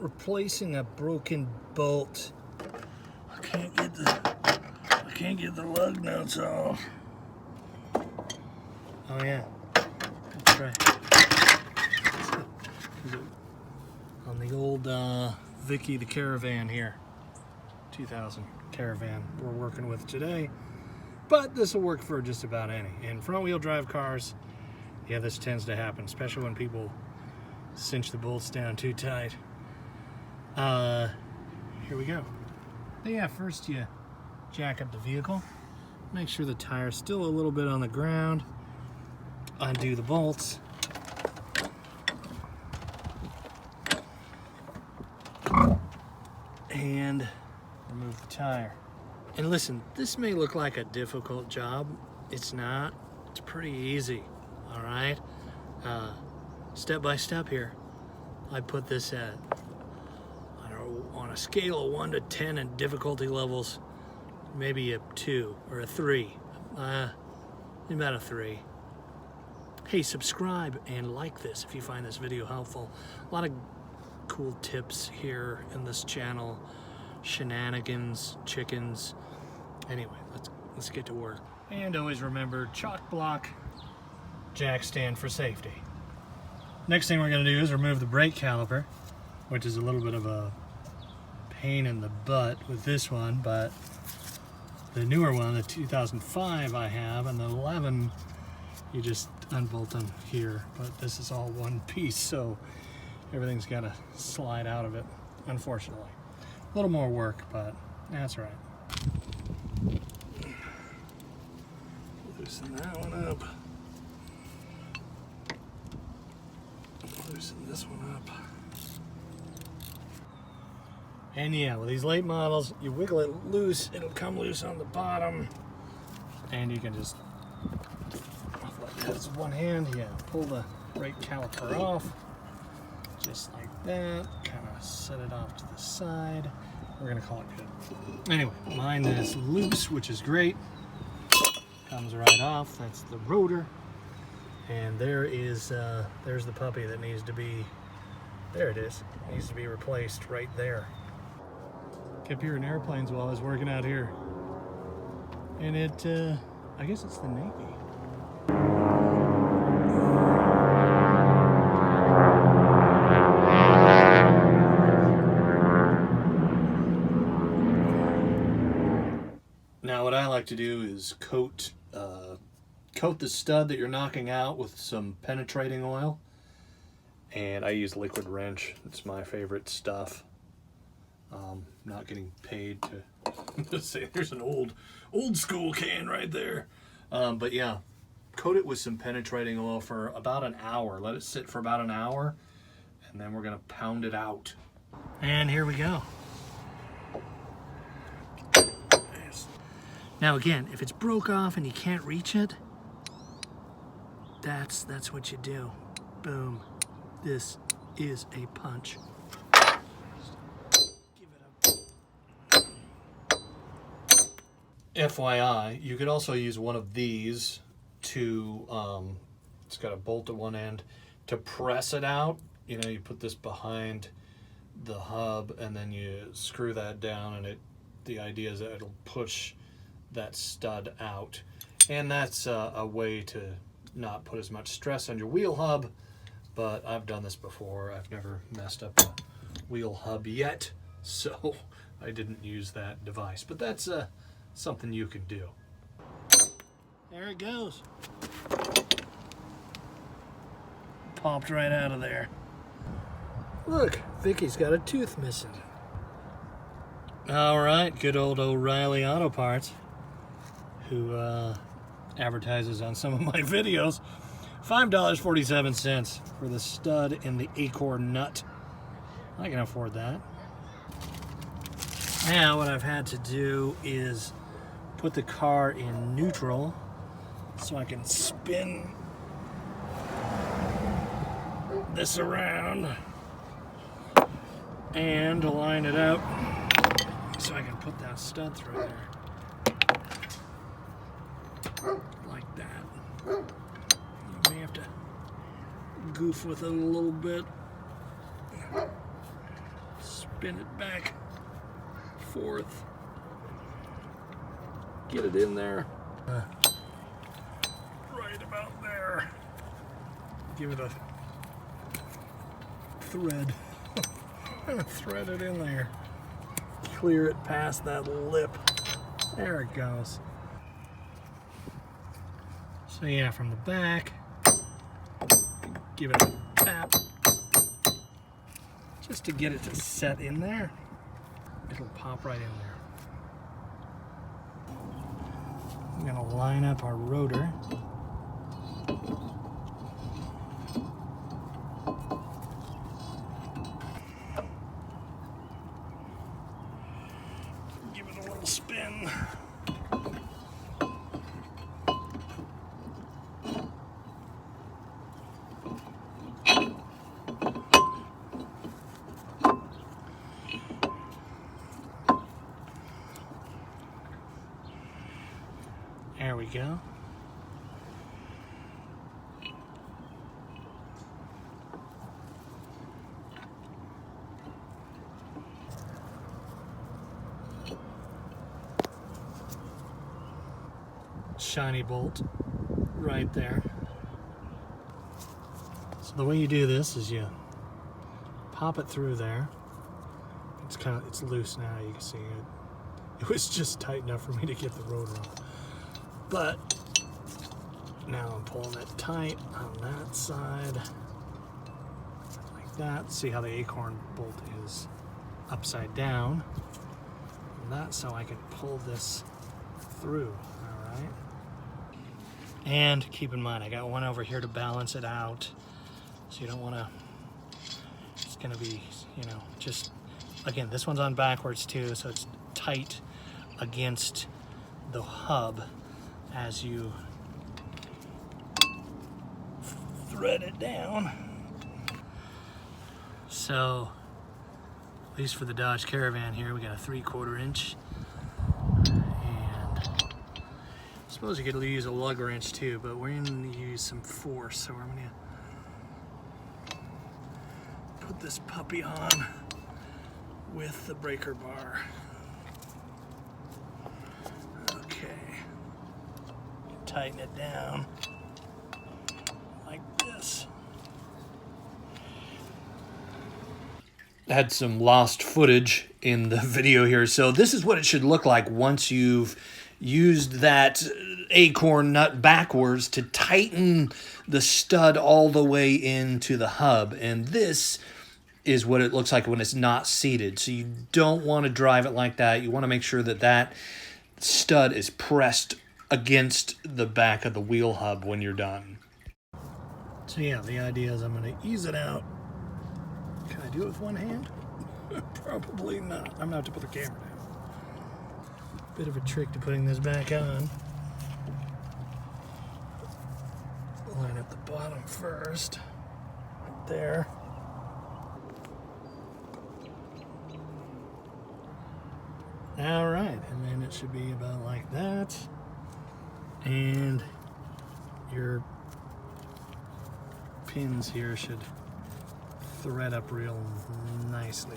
replacing a broken bolt. I can't get the lug nuts off. Oh yeah, that's right. On the old Vicky the Caravan here, 2000 Caravan we're working with today. But this will work for just about any. In front wheel drive cars, yeah, this tends to happen, especially when people cinch the bolts down too tight. Here we go. But yeah, first you jack up the vehicle, make sure the tire's still a little bit on the ground, undo the bolts, and remove the tire. And listen, this may look like a difficult job. It's not. It's pretty easy, all right? Step by step here. I put this at, I don't know, on a scale of 1 to 10 in difficulty levels, maybe a 2 or a 3. About a 3. Hey, subscribe and like this if you find this video helpful. A lot of cool tips here in this channel. Shenanigans, chickens. Anyway, let's get to work. And always remember, chalk block, jack stand for safety. Next thing we're going to do is remove the brake caliper, which is a little bit of a pain in the butt with this one, but the newer one, the 2005 I have, and the 11, you just unbolt them here, but this is all one piece, so everything's got to slide out of it, unfortunately. A little more work, but that's right. Loosen that one up. Loosen this one up. And yeah, with these late models, you wiggle it loose, it'll come loose on the bottom, and you can just, like that with one hand, yeah, pull the brake caliper off, just like that, kind of set it off to the side. We're gonna call it good. Anyway, mine is loose, which is great. Comes right off, that's the rotor. And there is, there's the puppy that needs to be, there it is, needs to be replaced right there. Kept hearing airplanes while I was working out here. And it, I guess it's the Navy. Now what I like to do is coat the stud that you're knocking out with some penetrating oil, and I use liquid wrench. It's my favorite stuff. Not getting paid to say there's an old school can right there, but yeah, coat it with some penetrating oil for about an hour. Let it sit for about an hour, and then we're gonna pound it out. And here we go. Now again, if it's broke off and you can't reach it, that's what you do. Boom. This is a punch. Give it a... FYI, you could also use one of these to, it's got a bolt at one end, to press it out. You know, you put this behind the hub and then you screw that down, and the idea is that it'll push that stud out, and that's a way to not put as much stress on your wheel hub, but I've done this before. I've never messed up a wheel hub yet, so I didn't use that device, but that's something you can do. There it goes. Popped right out of there. Look, Vicky's got a tooth missing. All right, good old O'Reilly Auto Parts, who advertises on some of my videos. $5.47 for the stud and the acorn nut. I can afford that. Now what I've had to do is put the car in neutral so I can spin this around and line it out so I can put that stud through there. Like that. You may have to goof with it a little bit. spin it back, forth, get it in there, right about there. Give it a thread, thread it in there, clear it past that lip. There it goes. So yeah, from the back, give it a tap, just to get it to set in there. It'll pop right in there. I'm gonna line up our rotor. Give it a little spin. There we go. Shiny bolt right there. So the way you do this is you pop it through there. It's loose now, you can see it. It was just tight enough for me to get the rotor on. But now I'm pulling it tight on that side, like that. See how the acorn bolt is upside down? And that's so I can pull this through, all right? And keep in mind, I got one over here to balance it out. So you don't want to, it's going to be, you know, just, again, this one's on backwards too, so it's tight against the hub as you thread it down. So, at least for the Dodge Caravan here, we got a 3/4 inch. And I suppose you could use a lug wrench too, but we're gonna use some force, so we're gonna put this puppy on with the breaker bar. Tighten it down like this. I had some lost footage in the video here, so this is what it should look like once you've used that acorn nut backwards to tighten the stud all the way into the hub. And this is what it looks like when it's not seated. So you don't want to drive it like that. You want to make sure that that stud is pressed against the back of the wheel hub when you're done. So yeah, the idea is I'm going to ease it out. Can I do it with one hand? Probably not. I'm going to have to put the camera down. Bit of a trick to putting this back on. Line up the bottom first. Right there. All right, and then it should be about like that. And your pins here should thread up real nicely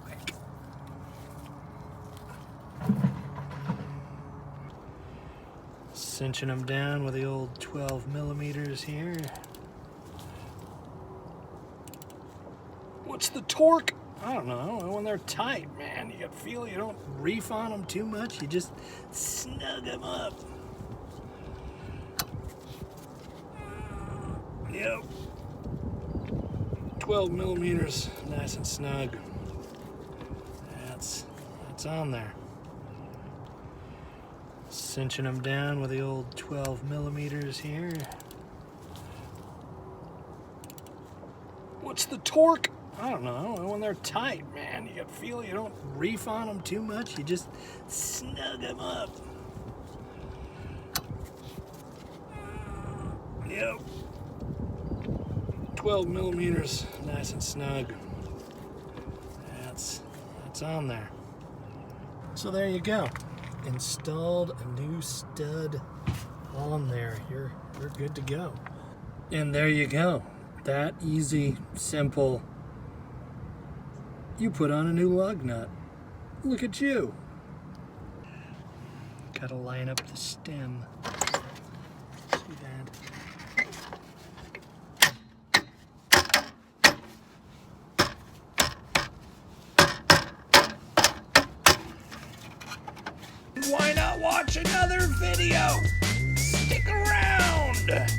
like. Cinching them down with the old 12 millimeters here. What's the torque? I don't know, when they're tight, man, you feel you don't reef on them too much, you just snug them up. Yep. 12 millimeters, nice and snug. That's on there. Cinching them down with the old 12 millimeters here. What's the torque? I don't know, when they're tight, man, you feel you don't reef on them too much, you just snug them up. Yep. 12 millimeters, nice and snug. That's on there. So there you go. Installed a new stud on there. You're good to go. And there you go. That easy, simple, You put on a new lug nut. Look at you. Gotta line up the stem. See that? Why not watch another video? Stick around!